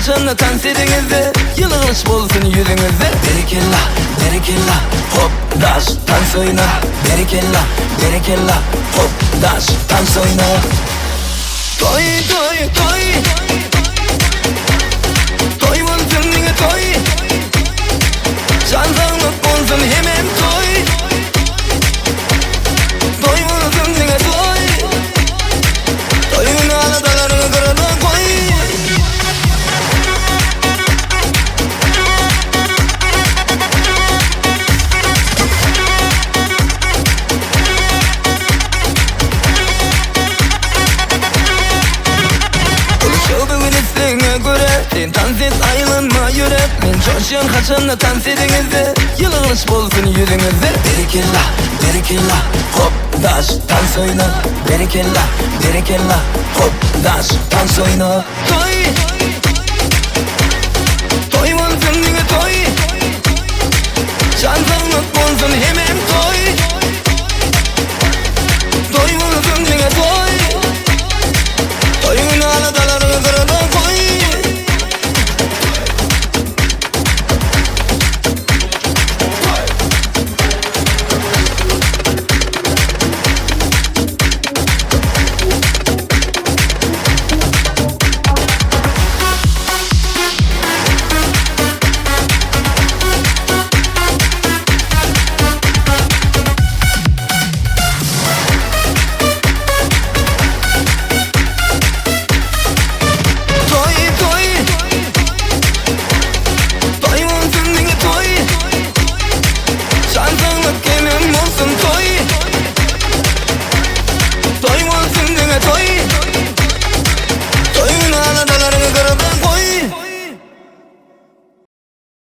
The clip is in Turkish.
kaçanla dans edinizde, yılılış bolsun yüzünüzde. Berikella, berikella, hop daş dans oyna. Berikella, berikella, hop daş dans oyna. Toy toy toy, toy bulsun dine toy. Şansınlık bulsun hemen toy. Toy bulsun dine toy. Toyun aladalarını kırana koy. Sen dans et aylanma yürek. Men coşuyan kaçanla dans edinizde, yılılış bolsun yüzünüzde. Berikella, berikella, hop daş dans oyna. Berikella, berikella, hop daş dans oyna. Toy